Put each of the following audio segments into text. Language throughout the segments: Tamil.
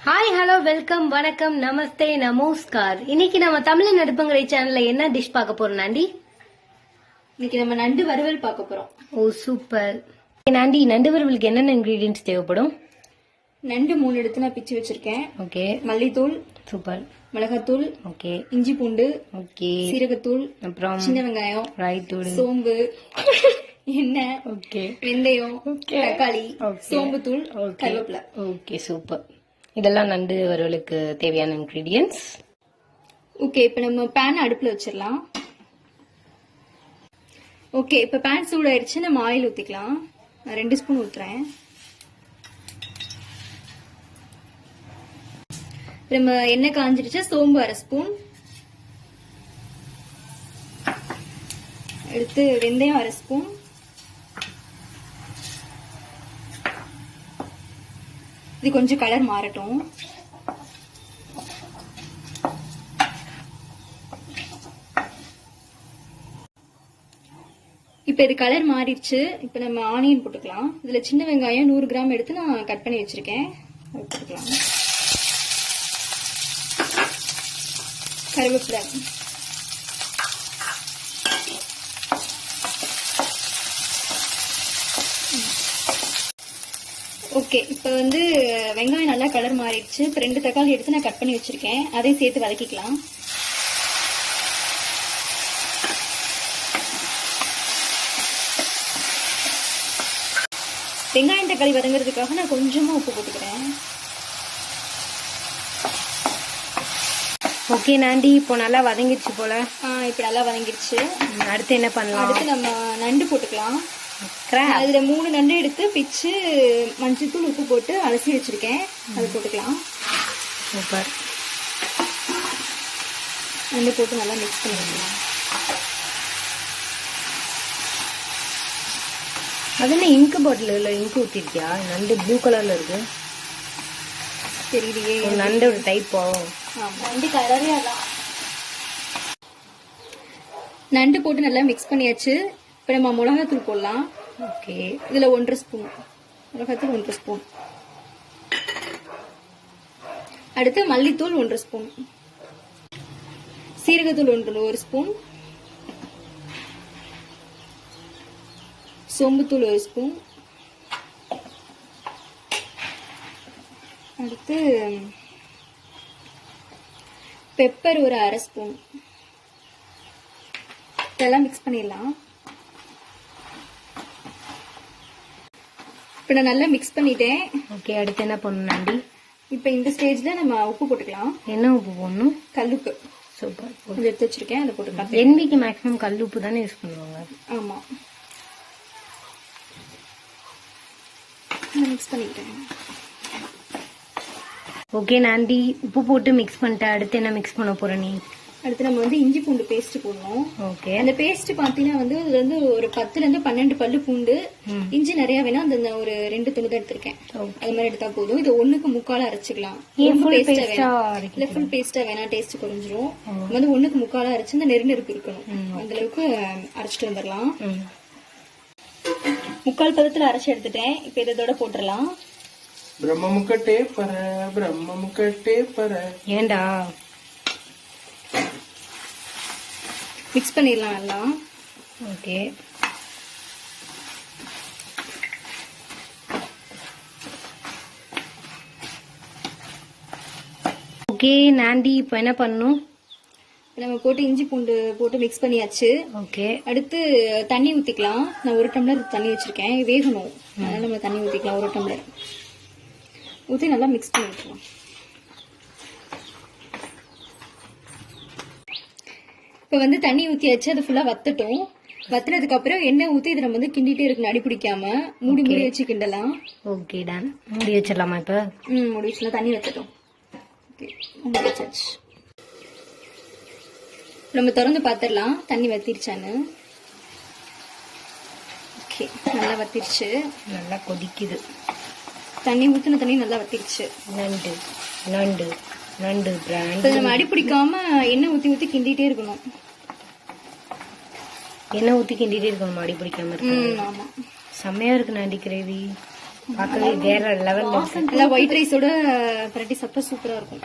ஹாய் ஹலோ வெல்கம் வணக்கம் நமஸ்தே நமஸ்கார். இன்னைக்கு நம்ம தமிழ் அடுப்பங்கரை சேனல்ல என்ன டிஷ் பார்க்க போறோம் நாண்டி? இன்னைக்கு நம்ம நண்டு வறுவல் பார்க்க போறோம். ஓ சூப்பர். நாண்டி, நண்டு வறுவலுக்கு என்னென்ன இன்கிரீடியன்ஸ் தேவைப்படும்? நண்டு 3 எடுத்து நான் பிச்சு வச்சிருக்கேன். ஓகே. மல்லித்தூள், சூப்பர். மிளகாத்தூள், ஓகே. இஞ்சி பூண்டு, ஓகே. சீரகத்தூள், அப்புறம் சின்ன வெங்காயம், ரைத்தூள், சோம்பு, எண்ணெய், ஓகே, வெந்தயம், தக்காளி, ஓகே, சோம்புத்தூள், கருவேப்பிலை. Okay super. இதெல்லாம் நண்டு வறுவலுக்கு தேவையான இன்கிரீடியன்ஸ். ஓகே, இப்ப நம்ம பேன் அடுப்புல வச்சிடலாம். ஓகே, இப்ப பேன் சூடாயிருச்சு, நம்ம ஆயில் ஊத்திக்கலாம். நான் 2 ஸ்பூன் ஊத்துறேன். நம்ம எண்ணெய் காஞ்சிருச்சு. சோம்பு 1/2 ஸ்பூன் எடுத்து, வெந்தயம் 1/2 ஸ்பூன், இது கொஞ்சம் கலர் மாறட்டும். இப்ப இது கலர் மாறிடுச்சு. இப்ப நம்ம ஆனியன் போட்டுக்கலாம். இதுல சின்ன வெங்காயம் 100 கிராம் எடுத்து நான் கட் பண்ணி வச்சிருக்கேன். அது போட்டுக்கலாம். கருவேப்பிலை, ஓகே. இப்ப வந்து வெங்காயம் நல்லா கலர் மாறிடுச்சு. இப்ப 2 தக்காளி எடுத்து நான் கட் பண்ணி வச்சிருக்கேன். அதையும் சேர்த்து வதக்கிக்கலாம். வெங்காயம் தக்காளி வதங்குறதுக்காக நான் கொஞ்சமா உப்பு போட்டுக்கிறேன். ஓகே நாண்டி, இப்போ நல்லா வதங்கிடுச்சு போல. இப்ப நல்லா வதங்கிடுச்சு. அடுத்து என்ன பண்ணலாம்? அடுத்து நம்ம நண்டு போட்டுக்கலாம். அதுல 3 நண்டு எடுத்து பிச்சு மஞ்சத்தூள் உப்பு போட்டு அலசி வச்சிருக்கேன். அது போட்டுக்கலாம். சூப்பர். நண்டு போட்டு நல்லா மிக்ஸ் பண்ணிக்கலாம். அது என்ன இங்கு பாட்டில் இங்கு ஊத்திருக்கியா? நண்டு ப்ளூ கலர்ல இருக்கு. தெரியலையே, நண்டோட டைப். நண்டு கலரே அதான். நண்டு போட்டு நல்லா மிக்ஸ் பண்ணியாச்சு. இப்ப நம்ம மிளகாத்தூள் போடலாம். ஓகே. இதுல 1/2 ஸ்பூன் மிளகாத்தூள், 1/2 ஸ்பூன். அடுத்து மல்லித்தூள் 1/2 ஸ்பூன், சீரகத்தூள் 1 ஸ்பூன், சோம்புத்தூள் 1 ஸ்பூன். அடுத்து பெப்பர் ஒரு 1/2 ஸ்பூன். இதெல்லாம் மிக்ஸ் பண்ணிடலாம். இப்ப நான் நல்லா மிக்ஸ் பண்ணிட்டேன். ஓகே, அடுத்து என்ன பண்ணணும்? இப்ப இந்த ஸ்டேஜ்ல நம்ம உப்பு போட்டுக்கலாம். என்ன உப்பு போடணும்? கல்லுப்பு. சூப்பர். கொஞ்சம் எடுத்து வச்சிருக்கேன், அதை போட்டுக்கலாம். என்விக்கு மேக்ஸிமம் கல் உப்பு தானே யூஸ் பண்ணுவாங்க. ஆமா. மிக்ஸ் பண்ணிட்டேன். ஓகே நாண்டி, உப்பு போட்டு மிக்ஸ் பண்ணிட்ட. அடுத்து என்ன மிக்ஸ் பண்ண போற நீ? அடுத்து நம்ம வந்து இஞ்சி பூண்டு பேஸ்ட் போடணும். ஓகே. அந்த பேஸ்ட் பாத்தீங்கன்னா வந்து அதுல இருந்து ஒரு 10ல இருந்து 12 பல்லு பூண்டு, இஞ்சி நிறைய வேணா அந்த ஒரு 2 துண்டு எடுத்திருக்கேன். அது மாதிரி எடுத்தா போதும். இது 1க்கு 3/4 அரைச்சிக்கலாம். ஃபுல் பேஸ்டா வேணா டேஸ்ட் குறைஞ்சிரும். வந்து 1க்கு 3/4 அரைச்சு அந்த நெருநெருப்பு இருக்கணும். அந்த அளவுக்கு அரைச்சிட்டு வந்துடலாம். 3/4 பதத்துல அரைச்சு எடுத்துட்டேன். இப்ப இதோட போட்டுடலாம். பிரம்மமுக்கட்டே பர பிரம்மமுக்கட்டே பர. ஏண்டா? மிக்ஸ் பண்ணிடலாம் நல்லா. ஓகே. ஓகே நாண்டி, இப்போ என்ன பண்ணணும்? நம்ம போட்டு இஞ்சி பூண்டு போட்டு மிக்ஸ் பண்ணியாச்சு. ஓகே. அடுத்து தண்ணி ஊத்திக்கலாம். நான் 1 டம்ளர் தண்ணி வச்சிருக்கேன், வேகணும். அதனால நம்ம தண்ணி ஊத்திக்கலாம். 1 டம்ளர் ஊத்தி நல்லா மிக்ஸ் பண்ணிக்கலாம். இப்ப வந்து தண்ணி ஊத்தியாச்சு. அது ஃபுல்லா வத்தட்டும். வத்தினதுக்கு அப்புறம் எண்ணெய் ஊத்தி இதை நம்ம வந்து கிண்டிட்டே இருக்கணும், அடி பிடிக்காம. மூடி வச்சு கிண்டலாம். Okay done. மூடி வச்சிடலாமா இப்ப? மூடி வச்சுலாம். தண்ணி வச்சட்டும். மூடி வச்சாச்சு. நம்ம திறந்து பாத்திரலாம் தண்ணி வத்திருச்சான்னு. ஓகே, நல்லா வத்திருச்சு. நல்லா கொதிக்குது. தண்ணி ஊத்தின தண்ணி நல்லா வத்திருச்சு. நண்டு நண்டு நண்டு பிராண்ட். நம்ம அடி பிடிக்காம எண்ணெய் ஊத்தி கிண்டிட்டே இருக்கணும். எண்ணெய் ஊத்தி கிண்டிட்டே இருக்கணும், அடி பிடிக்காம இருக்கு. ஆமா, செம்மையா இருக்கு நண்டு கிரேவி. பார்க்கவே வேற லெவல்ல இருக்கு. நல்லா ஒயிட் ரைஸோட பரட்டி சாப்பிட்டா சூப்பரா இருக்கும்.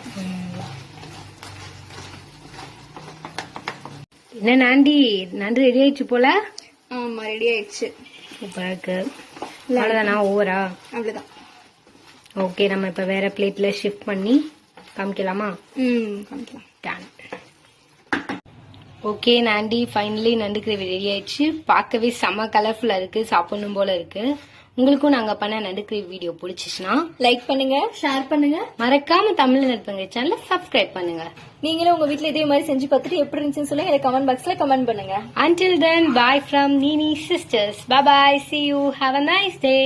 என்ன நாண்டி, நண்டு ரெடி ஆயிடுச்சு போல. ஆமா, ரெடி ஆயிடுச்சு. சூப்பரா இருக்கு. அவ்வளவுதானா? ஓவரா? அவ்வளவுதான். ஓகே, நம்ம இப்ப வேற பிளேட்ல ஷிஃப்ட் பண்ணி காமிக்கலாமா? காமிக்கலாம். ஓகே நாண்டி, ஃபைனலி நண்டு கிரேவி ரெடி ஆயிடுச்சு. பார்க்கவே செம கலர்ஃபுல்லா இருக்கு, சாப்பிடணும் போல இருக்கு. உங்களுக்கும் நாங்க பண்ண நண்டு கிரேவி வீடியோ பிடிச்சிச்சுன்னா லைக் பண்ணுங்க, ஷேர் பண்ணுங்க, மறக்காம தமிழ் நட்பங்க சேனலை சப்ஸ்கிரைப் பண்ணுங்க. நீங்களும் உங்க வீட்ல இதே மாதிரி செஞ்சு பார்த்துட்டு எப்படி இருந்துச்சுன்னு சொல்லி எனக்கு கமெண்ட் பாக்ஸ்ல கமெண்ட் பண்ணுங்க. Until then, bye from Nini Sisters. Bye bye. See you. Have a nice day.